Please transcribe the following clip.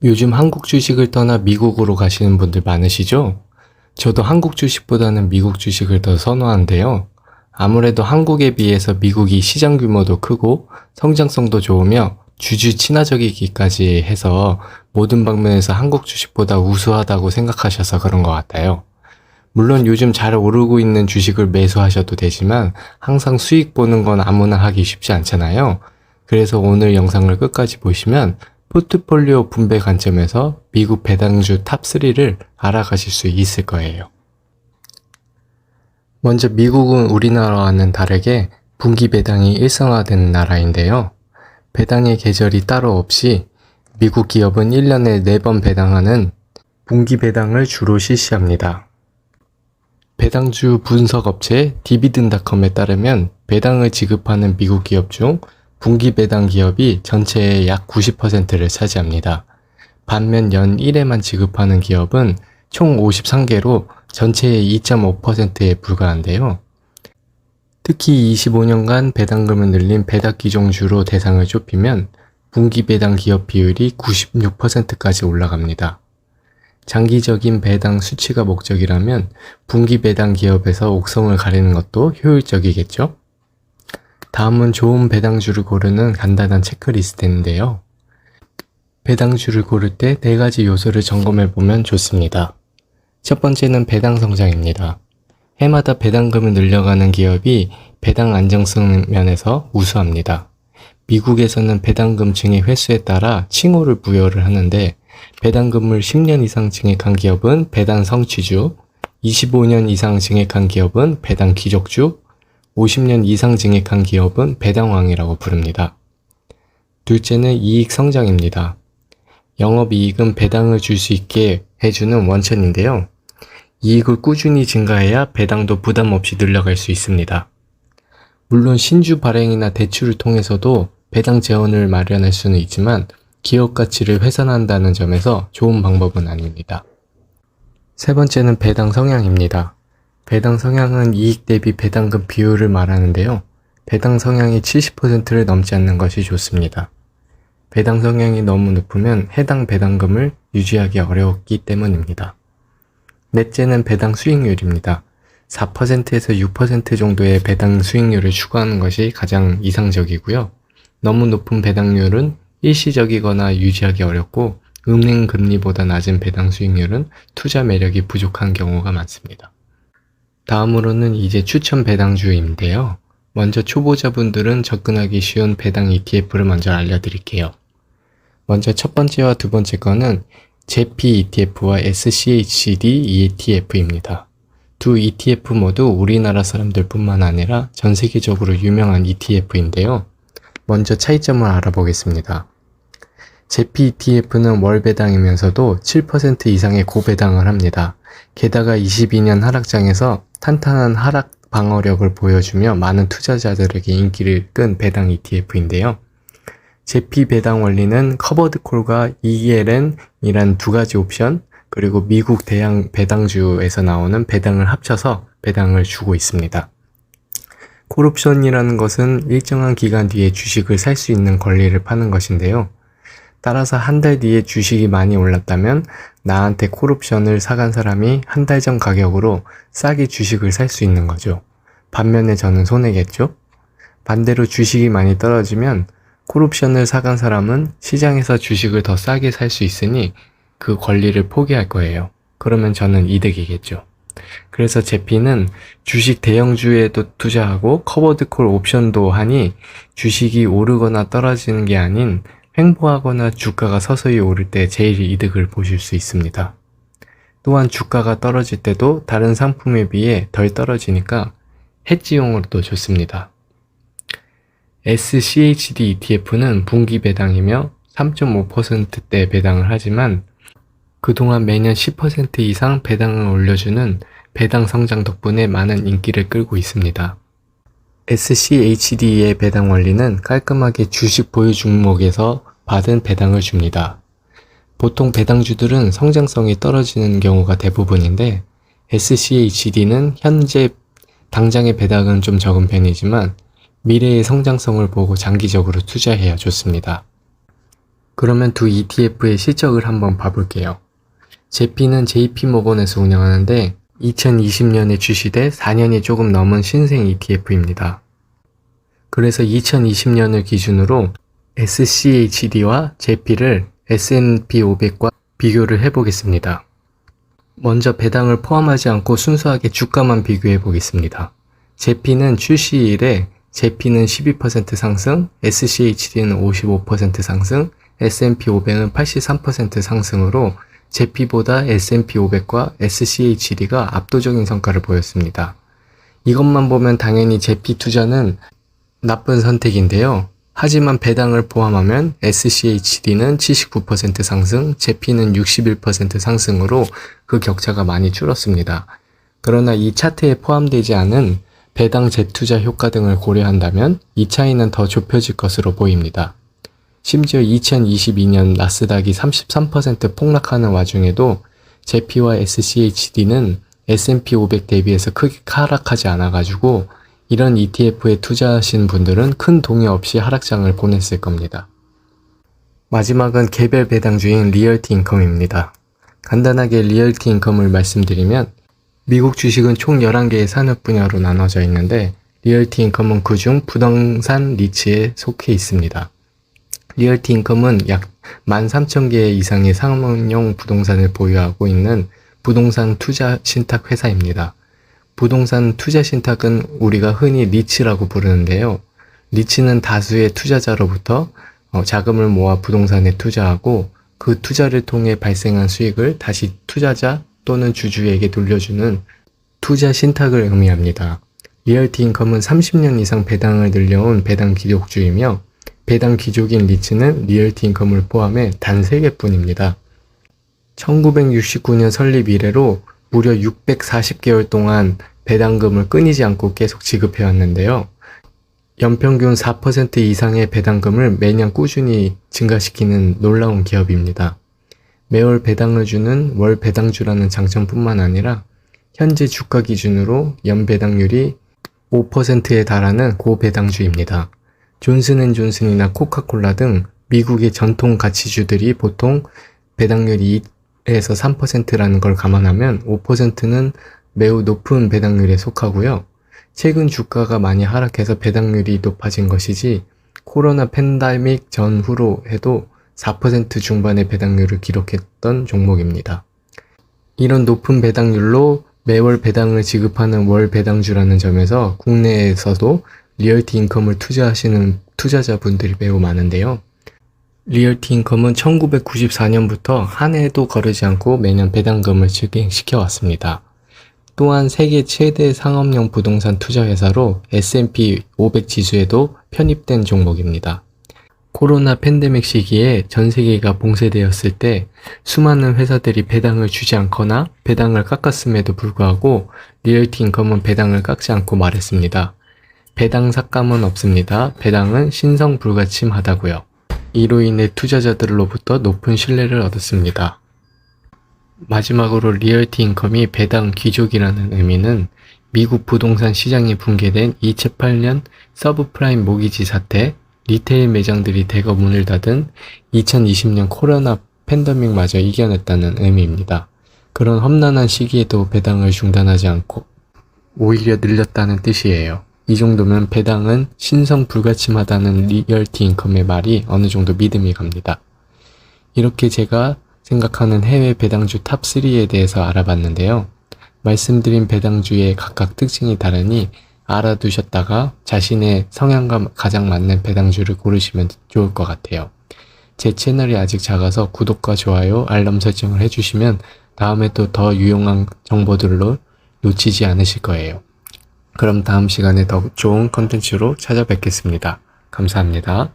요즘 한국 주식을 떠나 미국으로 가시는 분들 많으시죠? 저도 한국 주식보다는 미국 주식을 더 선호하는데요. 아무래도 한국에 비해서 미국이 시장 규모도 크고 성장성도 좋으며 주주 친화적이기까지 해서 모든 방면에서 한국 주식보다 우수하다고 생각하셔서 그런 것 같아요. 물론 요즘 잘 오르고 있는 주식을 매수하셔도 되지만 항상 수익 보는 건 아무나 하기 쉽지 않잖아요. 그래서 오늘 영상을 끝까지 보시면 포트폴리오 분배 관점에서 미국 배당주 탑3를 알아가실 수 있을 거예요. 먼저 미국은 우리나라와는 다르게 분기 배당이 일상화된 나라인데요. 배당의 계절이 따로 없이 미국 기업은 1년에 4번 배당하는 분기 배당을 주로 실시합니다. 배당주 분석업체 디비든닷컴에 따르면 배당을 지급하는 미국 기업 중 분기 배당 기업이 전체의 약 90%를 차지합니다. 반면 연 1회만 지급하는 기업은 총 53개로 전체의 2.5%에 불과한데요. 특히 25년간 배당금을 늘린 배당기종주로 대상을 좁히면 분기 배당 기업 비율이 96%까지 올라갑니다. 장기적인 배당 수치가 목적이라면 분기 배당 기업에서 옥성을 가리는 것도 효율적이겠죠? 다음은 좋은 배당주를 고르는 간단한 체크리스트인데요. 배당주를 고를 때 4가지 요소를 점검해 보면 좋습니다. 첫 번째는 배당 성장입니다. 해마다 배당금을 늘려가는 기업이 배당 안정성 면에서 우수합니다. 미국에서는 배당금 증액 횟수에 따라 칭호를 부여를 하는데 배당금을 10년 이상 증액한 기업은 배당 성취주, 25년 이상 증액한 기업은 배당 기족주, 50년 이상 증액한 기업은 배당왕이라고 부릅니다. 둘째는 이익 성장입니다. 영업이익은 배당을 줄 수 있게 해주는 원천인데요. 이익을 꾸준히 증가해야 배당도 부담 없이 늘려갈 수 있습니다. 물론 신주 발행이나 대출을 통해서도 배당 재원을 마련할 수는 있지만 기업 가치를 훼손한다는 점에서 좋은 방법은 아닙니다. 세 번째는 배당 성향입니다. 배당 성향은 이익 대비 배당금 비율을 말하는데요. 배당 성향이 70%를 넘지 않는 것이 좋습니다. 배당 성향이 너무 높으면 해당 배당금을 유지하기 어려웠기 때문입니다. 넷째는 배당 수익률입니다. 4%에서 6% 정도의 배당 수익률을 추구하는 것이 가장 이상적이고요. 너무 높은 배당률은 일시적이거나 유지하기 어렵고 은행 금리보다 낮은 배당 수익률은 투자 매력이 부족한 경우가 많습니다. 다음으로는 이제 추천 배당주인데요. 먼저 초보자분들은 접근하기 쉬운 배당 ETF를 먼저 알려드릴게요. 먼저 첫 번째와 두 번째 거는 JP ETF와 SCHD ETF입니다. 두 ETF 모두 우리나라 사람들 뿐만 아니라 전 세계적으로 유명한 ETF인데요. 먼저 차이점을 알아보겠습니다. JP ETF는 월 배당이면서도 7% 이상의 고배당을 합니다. 게다가 22년 하락장에서 탄탄한 하락 방어력을 보여주며 많은 투자자들에게 인기를 끈 배당 ETF인데요. JP 배당 원리는 커버드 콜과 ELN이란 두 가지 옵션, 그리고 미국 대형 배당주에서 나오는 배당을 합쳐서 배당을 주고 있습니다. 콜옵션이라는 것은 일정한 기간 뒤에 주식을 살 수 있는 권리를 파는 것인데요. 따라서 한 달 뒤에 주식이 많이 올랐다면 나한테 콜옵션을 사간 사람이 한 달 전 가격으로 싸게 주식을 살 수 있는 거죠. 반면에 저는 손해겠죠? 반대로 주식이 많이 떨어지면 콜옵션을 사간 사람은 시장에서 주식을 더 싸게 살 수 있으니 그 권리를 포기할 거예요. 그러면 저는 이득이겠죠. 그래서 JP는 주식 대형주에도 투자하고 커버드콜 옵션도 하니 주식이 오르거나 떨어지는 게 아닌 횡보하거나 주가가 서서히 오를 때 제일 이득을 보실 수 있습니다. 또한 주가가 떨어질 때도 다른 상품에 비해 덜 떨어지니까 해지용으로도 좋습니다. SCHD ETF는 분기 배당이며 3.5%대 배당을 하지만 그동안 매년 10% 이상 배당을 올려주는 배당 성장 덕분에 많은 인기를 끌고 있습니다. SCHD의 배당 원리는 깔끔하게 주식 보유 종목에서 받은 배당을 줍니다. 보통 배당주들은 성장성이 떨어지는 경우가 대부분인데 SCHD는 현재 당장의 배당은 좀 적은 편이지만 미래의 성장성을 보고 장기적으로 투자해야 좋습니다. 그러면 두 ETF의 실적을 한번 봐볼게요. 제피는 JP모건에서 운영하는데 2020년에 출시돼 4년이 조금 넘은 신생 ETF입니다. 그래서 2020년을 기준으로 SCHD와 제피를 S&P 500과 비교를 해보겠습니다. 먼저 배당을 포함하지 않고 순수하게 주가만 비교해 보겠습니다. 제피는 출시 이래 제피는 12% 상승, SCHD는 55% 상승, S&P 500은 83% 상승으로 제피보다 S&P 500과 SCHD가 압도적인 성과를 보였습니다. 이것만 보면 당연히 제피 투자는 나쁜 선택인데요. 하지만 배당을 포함하면 SCHD는 79% 상승, 제피는 61% 상승으로 그 격차가 많이 줄었습니다. 그러나 이 차트에 포함되지 않은 배당 재투자 효과 등을 고려한다면 이 차이는 더 좁혀질 것으로 보입니다. 심지어 2022년 나스닥이 33% 폭락하는 와중에도 제피와 SCHD는 S&P 500 대비해서 크게 하락하지 않아가지고 이런 ETF에 투자하신 분들은 큰 동요 없이 하락장을 보냈을 겁니다. 마지막은 개별 배당주인 리얼티 인컴입니다. 간단하게 리얼티 인컴을 말씀드리면 미국 주식은 총 11개의 산업 분야로 나눠져 있는데 리얼티 인컴은 그중 부동산 리츠에 속해 있습니다. 리얼티 인컴은 약 13,000개 이상의 상업용 부동산을 보유하고 있는 부동산 투자 신탁 회사입니다. 부동산 투자 신탁은 우리가 흔히 리츠라고 부르는데요. 리츠는 다수의 투자자로부터 자금을 모아 부동산에 투자하고 그 투자를 통해 발생한 수익을 다시 투자자 또는 주주에게 돌려주는 투자 신탁을 의미합니다. 리얼티 인컴은 30년 이상 배당을 늘려온 배당 귀족주이며 배당 귀족인 리츠는 리얼티 인컴을 포함해 단 3개뿐입니다. 1969년 설립 이래로 무려 640개월 동안 배당금을 끊이지 않고 계속 지급해왔는데요. 연평균 4% 이상의 배당금을 매년 꾸준히 증가시키는 놀라운 기업입니다. 매월 배당을 주는 월 배당주라는 장점뿐만 아니라 현재 주가 기준으로 연 배당률이 5%에 달하는 고배당주입니다. 존슨앤존슨이나 코카콜라 등 미국의 전통 가치주들이 보통 배당률이 2에서 3%라는 걸 감안하면 5%는 매우 높은 배당률에 속하고요. 최근 주가가 많이 하락해서 배당률이 높아진 것이지 코로나 팬데믹 전후로 해도 4% 중반의 배당률을 기록했던 종목입니다. 이런 높은 배당률로 매월 배당을 지급하는 월 배당주라는 점에서 국내에서도 리얼티 인컴을 투자하시는 투자자분들이 매우 많은데요. 리얼티 인컴은 1994년부터 한 해도 거르지 않고 매년 배당금을 실행시켜 왔습니다. 또한 세계 최대 상업용 부동산 투자회사로 S&P 500 지수에도 편입된 종목입니다. 코로나 팬데믹 시기에 전 세계가 봉쇄되었을 때 수많은 회사들이 배당을 주지 않거나 배당을 깎았음에도 불구하고 리얼티 인컴은 배당을 깎지 않고 말했습니다. 배당 삭감은 없습니다. 배당은 신성 불가침하다고요. 이로 인해 투자자들로부터 높은 신뢰를 얻었습니다. 마지막으로 리얼티 인컴이 배당 귀족이라는 의미는 미국 부동산 시장이 붕괴된 2008년 서브프라임 모기지 사태, 리테일 매장들이 대거 문을 닫은 2020년 코로나 팬데믹마저 이겨냈다는 의미입니다. 그런 험난한 시기에도 배당을 중단하지 않고 오히려 늘렸다는 뜻이에요. 이 정도면 배당은 신성 불가침하다는 리얼티 인컴의 말이 어느 정도 믿음이 갑니다. 이렇게 제가 생각하는 해외 배당주 탑3에 대해서 알아봤는데요. 말씀드린 배당주의 각각 특징이 다르니 알아두셨다가 자신의 성향과 가장 맞는 배당주를 고르시면 좋을 것 같아요. 제 채널이 아직 작아서 구독과 좋아요, 알람 설정을 해주시면 다음에 또 더 유용한 정보들로 놓치지 않으실 거예요. 그럼 다음 시간에 더 좋은 컨텐츠로 찾아뵙겠습니다. 감사합니다.